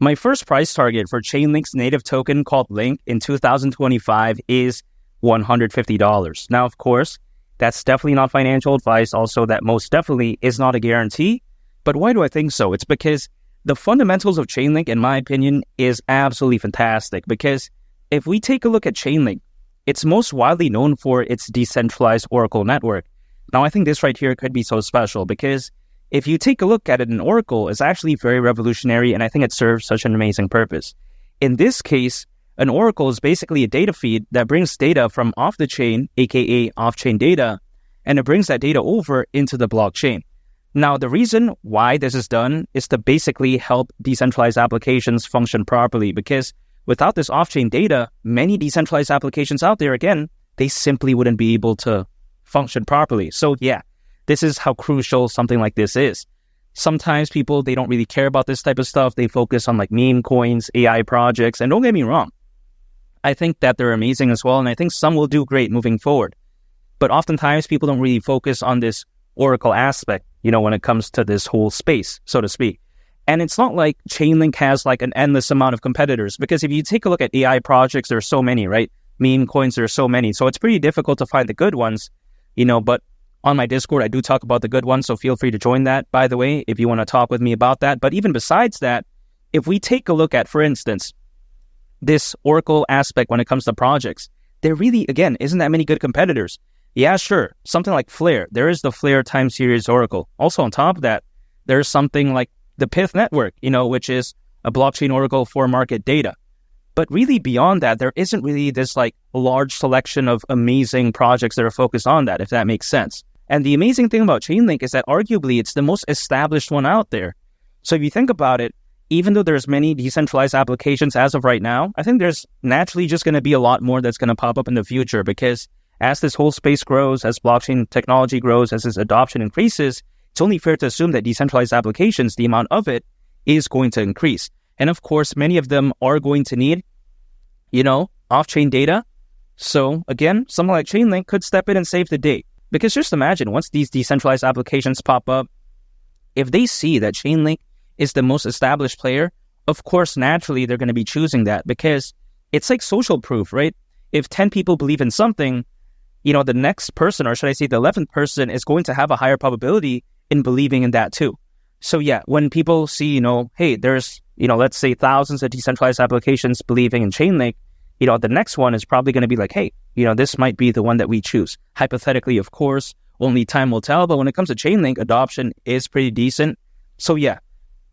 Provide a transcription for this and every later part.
My first price target for Chainlink's native token called Link in 2025 is $150. Now, of course, that's definitely not financial advice. Also, that most definitely is not a guarantee. But why do I think so? It's because the fundamentals of Chainlink, in my opinion, is absolutely fantastic. Because if we take a look at Chainlink, it's most widely known for its decentralized Oracle network. Now, I think this right here could be so special because if you take a look at it, an Oracle is actually very revolutionary, and I think it serves such an amazing purpose. In this case, an Oracle is basically a data feed that brings data from off the chain, aka off-chain data, and it brings that data over into the blockchain. Now, the reason why this is done is to basically help decentralized applications function properly, because without this off-chain data, many decentralized applications out there, again, they simply wouldn't be able to function properly. So yeah, this is how crucial something like this is. Sometimes people, they don't really care about this type of stuff. They focus on like meme coins, AI projects, and don't get me wrong, I think that they're amazing as well, and I think some will do great moving forward. But oftentimes people don't really focus on this Oracle aspect, when it comes to this whole space, so to speak. And it's not like Chainlink has like an endless amount of competitors, because if you take a look at AI projects, there are so many, right? Meme coins, there are so many. So it's pretty difficult to find the good ones, but on my Discord, I do talk about the good ones. So feel free to join that, by the way, if you want to talk with me about that. But even besides that, if we take a look at, for instance, this Oracle aspect when it comes to projects, there really, again, isn't that many good competitors. Yeah, sure. Something like Flare. There is the Flare time series Oracle. Also on top of that, there's something like the Pith network, which is a blockchain Oracle for market data. But really beyond that, there isn't really this like large selection of amazing projects that are focused on that, if that makes sense. And the amazing thing about Chainlink is that arguably it's the most established one out there. So if you think about it, even though there's many decentralized applications as of right now, I think there's naturally just going to be a lot more that's going to pop up in the future, because as this whole space grows, as blockchain technology grows, as its adoption increases, it's only fair to assume that decentralized applications, the amount of it, is going to increase. And of course, many of them are going to need, off-chain data. So again, someone like Chainlink could step in and save the day. Because just imagine, once these decentralized applications pop up, if they see that Chainlink is the most established player, of course, naturally, they're going to be choosing that, because it's like social proof, right? If 10 people believe in something, the next person, or should I say the 11th person, is going to have a higher probability in believing in that too. So yeah, when people see, hey, there's, let's say thousands of decentralized applications believing in Chainlink, the next one is probably going to be like, hey, this might be the one that we choose. Hypothetically, of course, only time will tell. But when it comes to Chainlink, adoption is pretty decent. So yeah,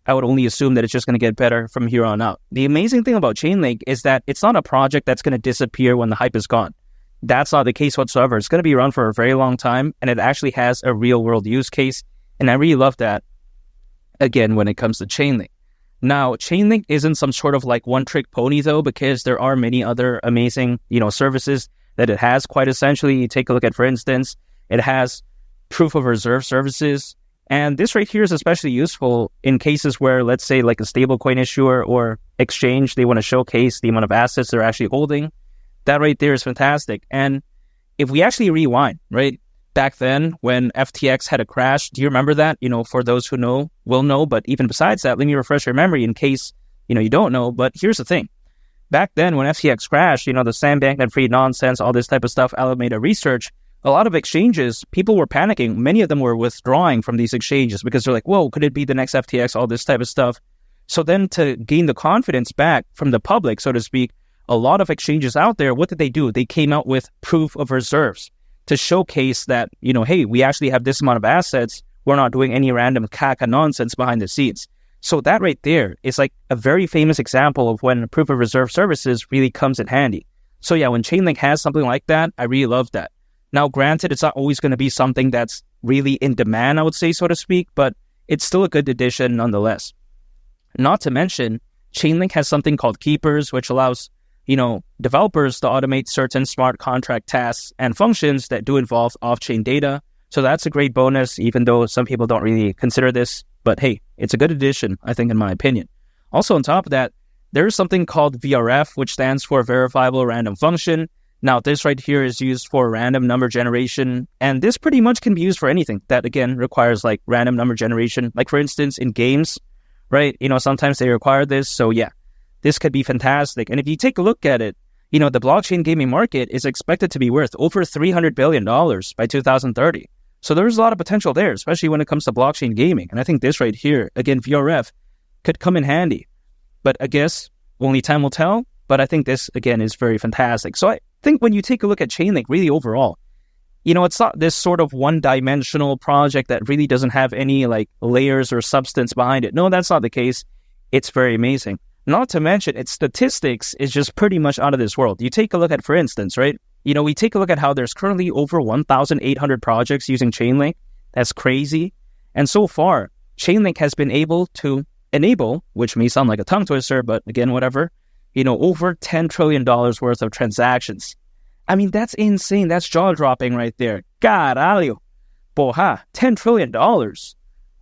I would only assume that it's just going to get better from here on out. The amazing thing about Chainlink is that it's not a project that's going to disappear when the hype is gone. That's not the case whatsoever. It's going to be around for a very long time, and it actually has a real-world use case. And I really love that, again, when it comes to Chainlink. Now, Chainlink isn't some sort of like one-trick pony, though, because there are many other amazing, services that it has. Quite essentially, you take a look at, for instance, it has proof of reserve services. And this right here is especially useful in cases where, let's say, like a stablecoin issuer or exchange, they want to showcase the amount of assets they're actually holding. That right there is fantastic. And if we actually rewind, right, back then when FTX had a crash, do you remember that? For those who know, will know. But even besides that, let me refresh your memory in case, you don't know. But here's the thing. Back then when FTX crashed, the Sam Bankman-Fried nonsense, all this type of stuff, Alameda Research, a lot of exchanges, people were panicking. Many of them were withdrawing from these exchanges because they're like, whoa, could it be the next FTX, all this type of stuff. So then to gain the confidence back from the public, so to speak, a lot of exchanges out there, what did they do? They came out with proof of reserves to showcase that, hey, we actually have this amount of assets. We're not doing any random caca nonsense behind the scenes. So that right there is like a very famous example of when proof of reserve services really comes in handy. So yeah, when Chainlink has something like that, I really love that. Now, granted, it's not always going to be something that's really in demand, I would say, so to speak, but it's still a good addition nonetheless. Not to mention, Chainlink has something called Keepers, which allows developers to automate certain smart contract tasks and functions that do involve off-chain data. So that's a great bonus, even though some people don't really consider this. But hey, it's a good addition, I think, in my opinion. Also, on top of that, there is something called VRF, which stands for Verifiable Random Function. Now, this right here is used for random number generation. And this pretty much can be used for anything that, again, requires like random number generation. Like, for instance, in games, right? Sometimes they require this. So yeah, this could be fantastic. And if you take a look at it, the blockchain gaming market is expected to be worth over $300 billion by 2030. So there's a lot of potential there, especially when it comes to blockchain gaming. And I think this right here, again, VRF, could come in handy. But I guess only time will tell. But I think this, again, is very fantastic. So I think when you take a look at Chainlink, really overall, it's not this sort of one-dimensional project that really doesn't have any layers or substance behind it. No, that's not the case. It's very amazing. Not to mention, its statistics is just pretty much out of this world. You take a look at, for instance, right? We take a look at how there's currently over 1,800 projects using Chainlink. That's crazy. And so far, Chainlink has been able to enable, which may sound like a tongue twister, but again, whatever, over $10 trillion worth of transactions. I mean, that's insane. That's jaw-dropping right there. Caralho. Porra, $10 trillion.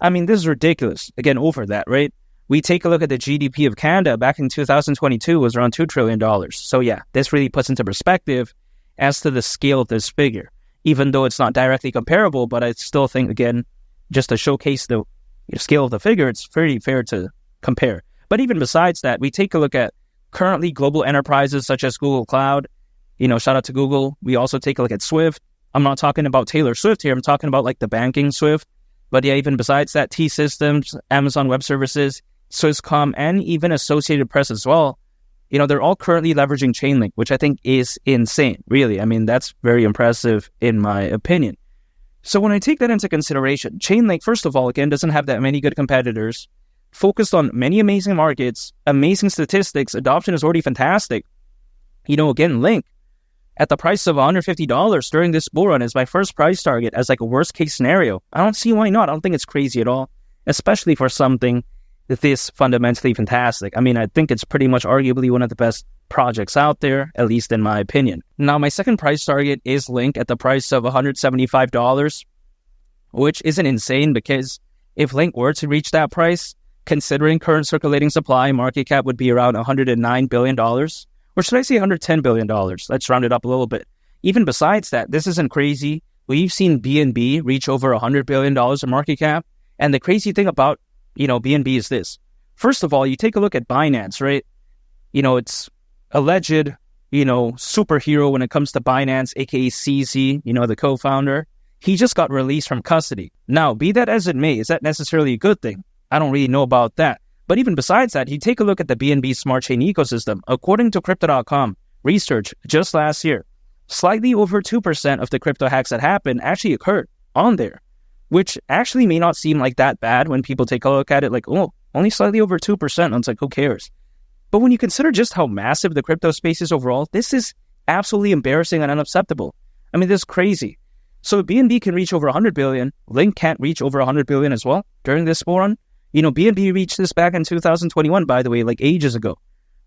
I mean, this is ridiculous. Again, over that, right? We take a look at the GDP of Canada back in 2022 was around $2 trillion. So yeah, this really puts into perspective as to the scale of this figure. Even though it's not directly comparable, but I still think, again, just to showcase the scale of the figure, it's very fair to compare. But even besides that, we take a look at currently global enterprises such as Google Cloud. Shout out to Google. We also take a look at Swift. I'm not talking about Taylor Swift here. I'm talking about the banking Swift. But yeah, even besides that, T-Systems, Amazon Web Services, Swisscom, and even Associated Press as well, they're all currently leveraging Chainlink, which I think is insane, really. I mean, that's very impressive in my opinion. So when I take that into consideration, Chainlink, first of all, again, doesn't have that many good competitors, focused on many amazing markets, amazing statistics, adoption is already fantastic. Again, Link, at the price of $150 during this bull run is my first price target as a worst case scenario. I don't see why not. I don't think it's crazy at all, especially for something this fundamentally fantastic. I mean, I think it's pretty much arguably one of the best projects out there, at least in my opinion. Now, my second price target is Link at the price of $175, which isn't insane because if Link were to reach that price, considering current circulating supply, market cap would be around $109 billion. Or should I say $110 billion? Let's round it up a little bit. Even besides that, this isn't crazy. We've seen BNB reach over $100 billion in market cap. And the crazy thing about BNB is this. First of all, you take a look at Binance, right? It's alleged, superhero when it comes to Binance, aka CZ, the co-founder. He just got released from custody. Now, be that as it may, is that necessarily a good thing? I don't really know about that. But even besides that, you take a look at the BNB smart chain ecosystem. According to Crypto.com research just last year, slightly over 2% of the crypto hacks that happened actually occurred on there, which actually may not seem like that bad when people take a look at it only slightly over 2%. And it's who cares? But when you consider just how massive the crypto space is overall, this is absolutely embarrassing and unacceptable. I mean, this is crazy. So if BNB can reach over 100 billion, Link can't reach over 100 billion as well during this bull run. BNB reached this back in 2021, by the way, ages ago.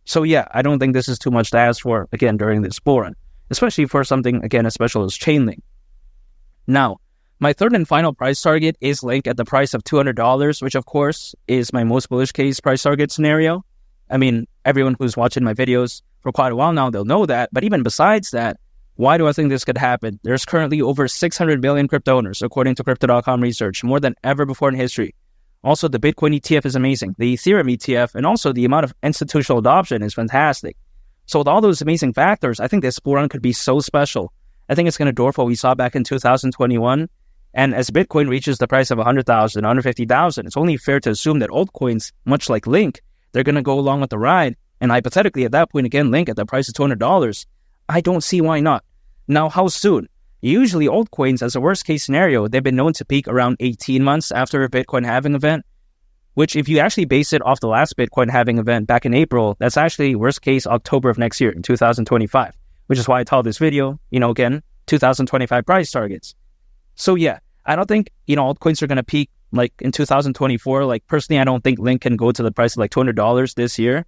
So yeah, I don't think this is too much to ask for, again, during this bull run, especially for something, again, as special as Chainlink. Now, my third and final price target is Link at the price of $200, which of course is my most bullish case price target scenario. I mean, everyone who's watching my videos for quite a while now, they'll know that. But even besides that, why do I think this could happen? There's currently over 600 million crypto owners, according to Crypto.com research, more than ever before in history. Also, the Bitcoin ETF is amazing. The Ethereum ETF, and also the amount of institutional adoption is fantastic. So with all those amazing factors, I think this bull run could be so special. I think it's going to dwarf what we saw back in 2021. And as Bitcoin reaches the price of 100,000, 150,000, it's only fair to assume that altcoins, much like Link, they're going to go along with the ride. And hypothetically, at that point, again, Link at the price of $200, I don't see why not. Now, how soon? Usually, altcoins, as a worst-case scenario, they've been known to peak around 18 months after a Bitcoin halving event, which if you actually base it off the last Bitcoin halving event back in April, that's actually worst-case October of next year, in 2025, which is why I titled this video, again, 2025 price targets. So yeah, I don't think, altcoins are going to peak in 2024. Personally, I don't think Link can go to the price of $200 this year.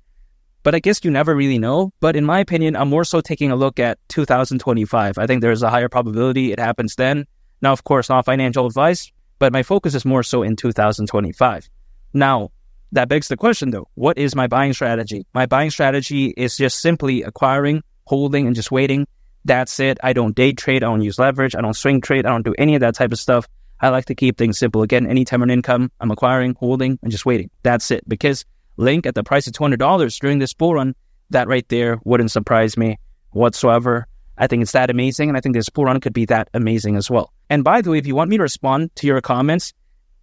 But I guess you never really know. But in my opinion, I'm more so taking a look at 2025. I think there's a higher probability it happens then. Now, of course, not financial advice, but my focus is more so in 2025. Now, that begs the question though, what is my buying strategy? My buying strategy is just simply acquiring, holding, and just waiting. That's it. I don't day trade. I don't use leverage. I don't swing trade. I don't do any of that type of stuff. I like to keep things simple. Again, anytime an income, I'm acquiring, holding, and just waiting. That's it. Because Link at the price of $200 during this bull run, that right there wouldn't surprise me whatsoever. I think it's that amazing, and I think this bull run could be that amazing as well. And by the way, if you want me to respond to your comments,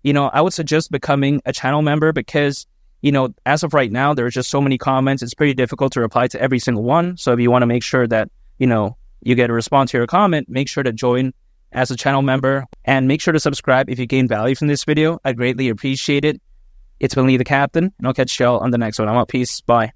I would suggest becoming a channel member because, as of right now, there are just so many comments. It's pretty difficult to reply to every single one. So if you want to make sure that, you get a response to your comment, make sure to join as a channel member and make sure to subscribe if you gain value from this video. I greatly appreciate it. It's been Lee the Captain, and I'll catch y'all on the next one. I'm out. Peace. Bye.